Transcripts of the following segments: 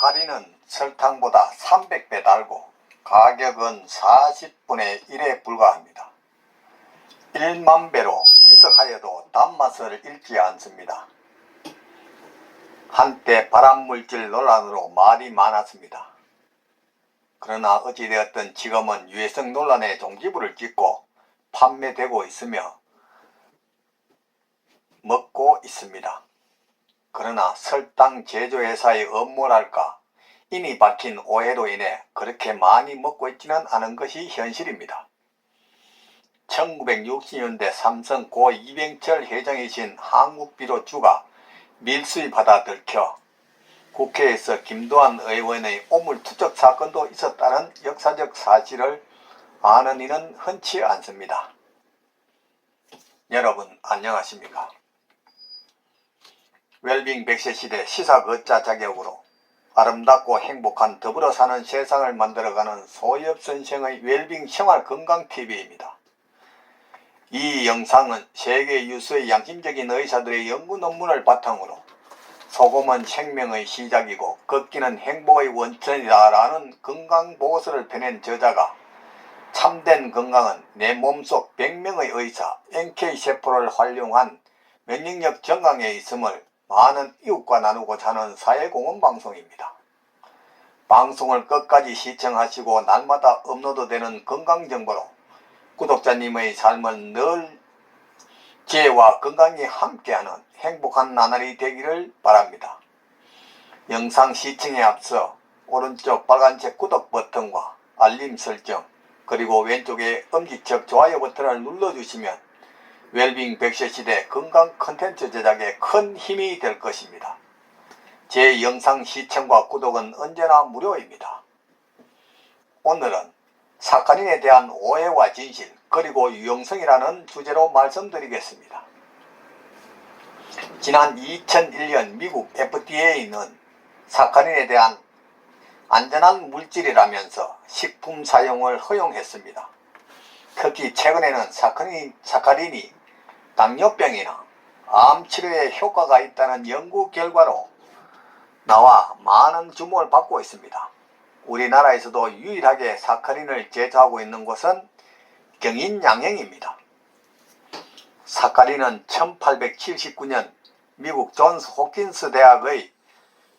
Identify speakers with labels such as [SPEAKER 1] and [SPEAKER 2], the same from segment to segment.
[SPEAKER 1] 사카린은 설탕보다 300배 달고 가격은 40분의 1에 불과합니다. 1만 배로 희석하여도 단맛을 잃지 않습니다. 한때 발암물질 논란으로 말이 많았습니다. 그러나 어찌되었든 지금은 유해성 논란의 종지부를 찍고 판매되고 있으며 먹고 있습니다. 그러나 설탕 제조회사의 업무랄까 이니 박힌 오해로 인해 그렇게 많이 먹고 있지는 않은 것이 현실입니다. 1960년대 삼성 고 이병철 회장이신 한국비료주가 밀수입하다 들켜 국회에서 김두한 의원의 오물투적 사건도 있었다는 역사적 사실을 아는 이는 흔치 않습니다. 여러분 안녕하십니까? 웰빙 100세 시대 시사거자 자격으로 아름답고 행복한 더불어 사는 세상을 만들어가는 소엽선생의 웰빙 생활건강TV입니다. 이 영상은 세계 유수의 양심적인 의사들의 연구 논문을 바탕으로 소금은 생명의 시작이고 걷기는 행복의 원천이다라는 건강보고서를 펴낸 저자가 참된 건강은 내 몸속 100명의 의사 NK세포를 활용한 면역력 정강에 있음을 많은 이웃과 나누고자 하는 사회공헌 방송입니다. 방송을 끝까지 시청하시고 날마다 업로드되는 건강정보로 구독자님의 삶을 늘 지혜와 건강이 함께하는 행복한 나날이 되기를 바랍니다. 영상 시청에 앞서 오른쪽 빨간색 구독 버튼과 알림 설정 그리고 왼쪽에 엄지척 좋아요 버튼을 눌러주시면 웰빙 100세 시대 건강 컨텐츠 제작에 큰 힘이 될 것입니다. 제 영상 시청과 구독은 언제나 무료입니다. 오늘은 사카린에 대한 오해와 진실 그리고 유용성이라는 주제로 말씀드리겠습니다. 지난 2001년 미국 FDA는 사카린에 대한 안전한 물질이라면서 식품 사용을 허용했습니다. 특히 최근에는 사카린이 당뇨병이나 암 치료에 효과가 있다는 연구 결과로 나와 많은 주목을 받고 있습니다. 우리나라에서도 유일하게 사카린을 제조하고 있는 곳은 경인양행입니다. 사카린은 1879년 미국 존스 홉킨스 대학의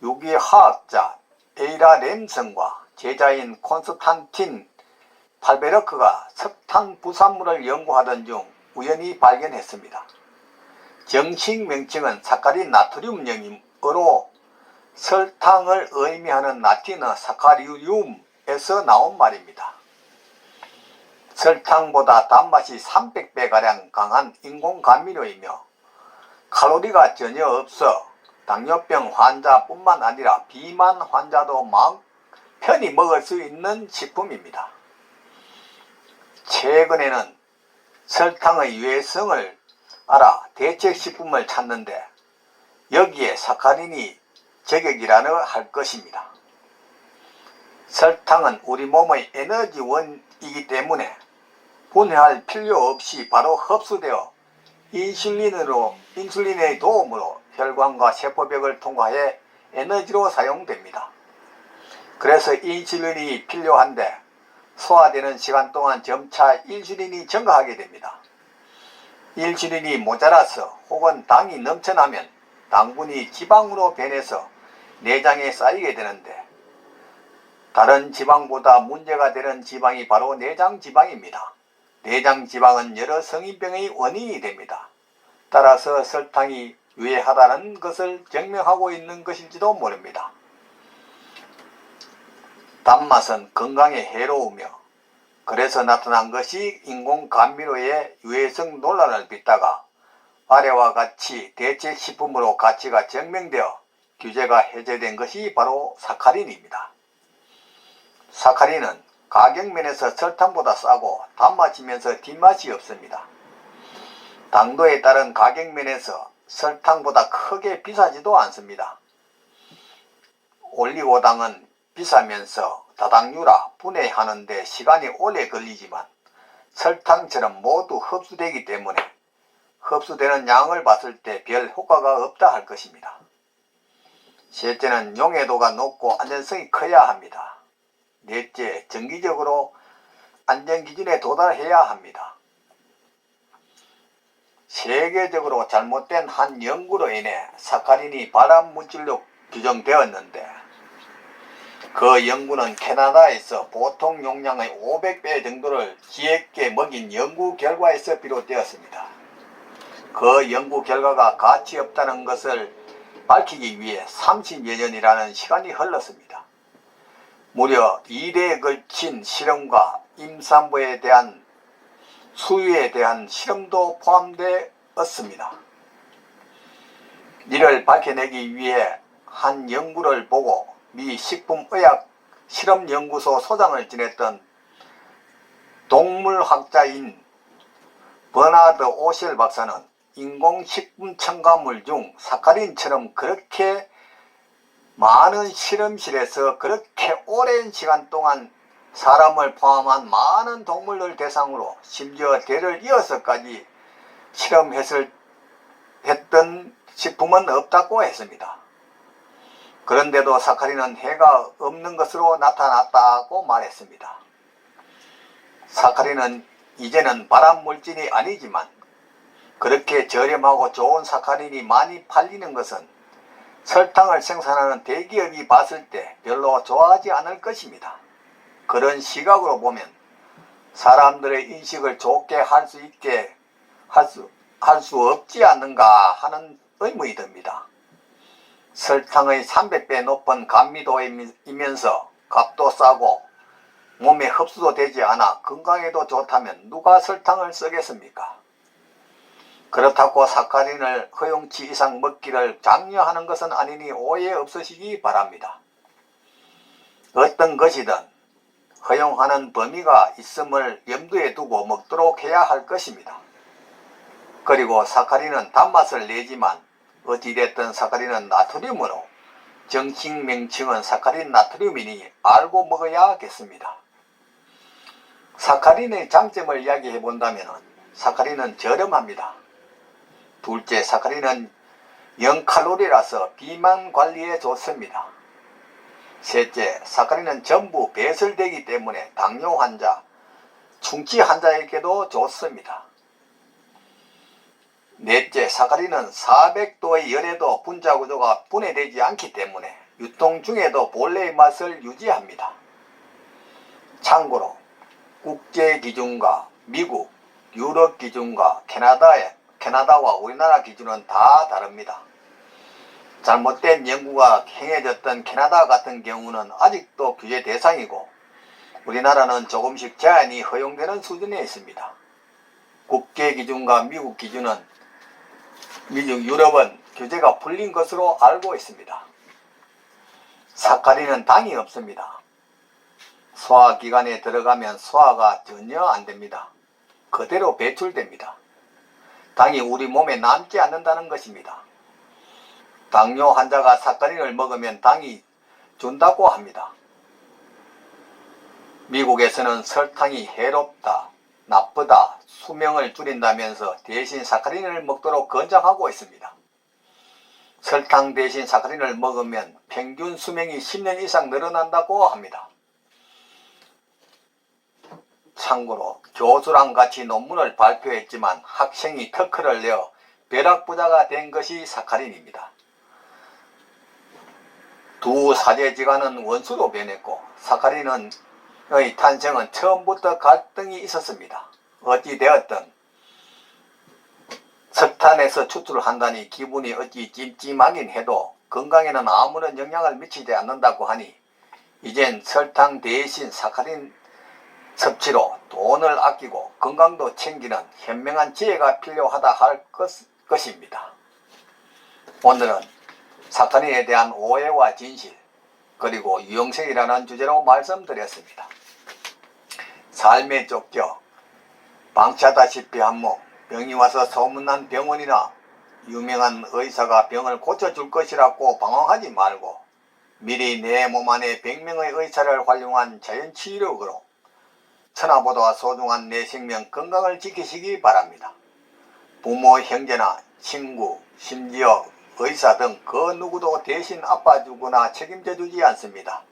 [SPEAKER 1] 유기화학자 에이라 램슨과 제자인 콘스탄틴 팔베르크가 석탄 부산물을 연구하던 중 우연히 발견했습니다. 정식 명칭은 사카린 나트륨염으로 설탕을 의미하는 라틴어 사카리움에서 나온 말입니다. 설탕보다 단맛이 300배가량 강한 인공감미료이며 칼로리가 전혀 없어 당뇨병 환자뿐만 아니라 비만 환자도 마음 편히 먹을 수 있는 식품입니다. 최근에는 설탕의 유해성을 알아 대체식품을 찾는데 여기에 사카린이 저격이라는 할 것입니다. 설탕은 우리 몸의 에너지원이기 때문에 분해할 필요 없이 바로 흡수되어 인슐린의 도움으로 혈관과 세포벽을 통과해 에너지로 사용됩니다. 그래서 인슐린이 필요한데 소화되는 시간 동안 점차 인슐린이 증가하게 됩니다. 인슐린이 모자라서 혹은 당이 넘쳐나면 당분이 지방으로 변해서 내장에 쌓이게 되는데 다른 지방보다 문제가 되는 지방이 바로 내장지방입니다. 내장지방은 여러 성인병의 원인이 됩니다. 따라서 설탕이 유해하다는 것을 증명하고 있는 것일지도 모릅니다. 단맛은 건강에 해로우며 그래서 나타난 것이 인공감미료의 유해성 논란을 빚다가 아래와 같이 대체식품으로 가치가 증명되어 규제가 해제된 것이 바로 사카린입니다. 사카린은 가격면에서 설탕보다 싸고 단맛이면서 뒷맛이 없습니다. 당도에 따른 가격면에서 설탕보다 크게 비싸지도 않습니다. 올리고당은 비싸면서 다당류라 분해하는 데 시간이 오래 걸리지만 설탕처럼 모두 흡수되기 때문에 흡수되는 양을 봤을 때 별 효과가 없다 할 것입니다. 셋째는 용해도가 높고 안전성이 커야 합니다. 넷째, 정기적으로 안전기준에 도달해야 합니다. 세계적으로 잘못된 한 연구로 인해 사카린이 발암물질로 규정되었는데 그 연구는 캐나다에서 보통 용량의 500배 정도를 쥐에게 먹인 연구 결과에서 비롯되었습니다. 그 연구 결과가 가치 없다는 것을 밝히기 위해 30여 년이라는 시간이 흘렀습니다. 무려 2대에 걸친 실험과 임산부에 대한 수유에 대한 실험도 포함되었습니다. 이를 밝혀내기 위해 한 연구를 보고 미 식품의학 실험연구소 소장을 지냈던 동물학자인 버나드 오셸 박사는 인공식품 첨가물 중 사카린처럼 그렇게 많은 실험실에서 그렇게 오랜 시간 동안 사람을 포함한 많은 동물을 대상으로 심지어 대를 이어서까지 실험했던 식품은 없다고 했습니다. 그런데도 사카린은 해가 없는 것으로 나타났다고 말했습니다. 사카린은 이제는 발암물질이 아니지만 그렇게 저렴하고 좋은 사카린이 많이 팔리는 것은 설탕을 생산하는 대기업이 봤을 때 별로 좋아하지 않을 것입니다. 그런 시각으로 보면 사람들의 인식을 좋게 할 수 없지 않는가 하는 의문이 듭니다. 설탕의 300배 높은 감미도이면서 값도 싸고 몸에 흡수도 되지 않아 건강에도 좋다면 누가 설탕을 쓰겠습니까? 그렇다고 사카린을 허용치 이상 먹기를 장려하는 것은 아니니 오해 없으시기 바랍니다. 어떤 것이든 허용하는 범위가 있음을 염두에 두고 먹도록 해야 할 것입니다. 그리고 사카린은 단맛을 내지만 어찌됐든 사카린은 나트륨으로 정식 명칭은 사카린 나트륨이니 알고 먹어야겠습니다. 사카린의 장점을 이야기해 본다면 사카린은 저렴합니다. 둘째, 사카린은 0칼로리라서 비만 관리에 좋습니다. 셋째, 사카린은 전부 배설되기 때문에 당뇨 환자, 충치 환자에게도 좋습니다. 넷째, 사카린은 400도의 열에도 분자 구조가 분해되지 않기 때문에 유통 중에도 본래의 맛을 유지합니다. 참고로 국제 기준과 미국, 유럽 기준과 캐나다와 우리나라 기준은 다 다릅니다. 잘못된 연구가 행해졌던 캐나다 같은 경우는 아직도 규제 대상이고 우리나라는 조금씩 제한이 허용되는 수준에 있습니다. 국제 기준과 미국 기준은 유럽은 규제가 풀린 것으로 알고 있습니다. 사카린은 당이 없습니다. 소화기관에 들어가면 소화가 전혀 안됩니다. 그대로 배출됩니다. 당이 우리 몸에 남지 않는다는 것입니다. 당뇨 환자가 사카린을 먹으면 당이 준다고 합니다. 미국에서는 설탕이 해롭다, 나쁘다, 수명을 줄인다면서 대신 사카린을 먹도록 권장하고 있습니다. 설탕 대신 사카린을 먹으면 평균 수명이 10년 이상 늘어난다고 합니다. 참고로 교수랑 같이 논문을 발표했지만 학생이 특허를 내어 벼락부자가 된 것이 사카린입니다. 두 사제지간은 원수로 변했고 사카린의 탄생은 처음부터 갈등이 있었습니다. 어찌되었든 석탄에서 추출한다니 기분이 어찌 찜찜하긴 해도 건강에는 아무런 영향을 미치지 않는다고 하니 이젠 설탕 대신 사카린 섭취로 돈을 아끼고 건강도 챙기는 현명한 지혜가 필요하다 할 것입니다. 오늘은 사카린에 대한 오해와 진실 그리고 유용성이라는 주제로 말씀드렸습니다. 삶에 쫓겨 방치하다시피 한 몸, 병이 와서 소문난 병원이나 유명한 의사가 병을 고쳐줄 것이라고 방황하지 말고 미리 내 몸 안에 100명의 의사를 활용한 자연치유력으로 천하보다 소중한 내 생명 건강을 지키시기 바랍니다. 부모, 형제나 친구, 심지어 의사 등 그 누구도 대신 아파주거나 책임져주지 않습니다.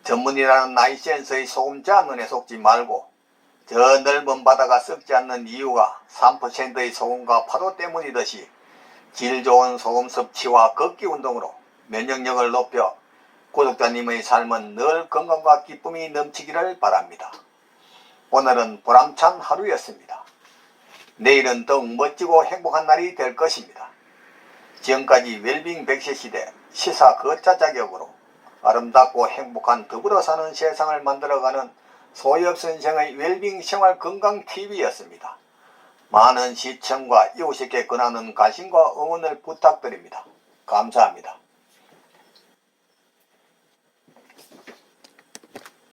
[SPEAKER 1] 전문이라는 라이센스의 소금자 눈에 속지 말고 저 넓은 바다가 썩지 않는 이유가 3%의 소금과 파도 때문이듯이 질 좋은 소금 섭취와 걷기 운동으로 면역력을 높여 구독자님의 삶은 늘 건강과 기쁨이 넘치기를 바랍니다. 오늘은 보람찬 하루였습니다. 내일은 더욱 멋지고 행복한 날이 될 것입니다. 지금까지 웰빙 100세 시대 시사 거자 자격으로 아름답고 행복한 더불어 사는 세상을 만들어가는 소엽선생의 웰빙 생활 건강 TV였습니다. 많은 시청과 이웃에게 권하는 관심과 응원을 부탁드립니다. 감사합니다.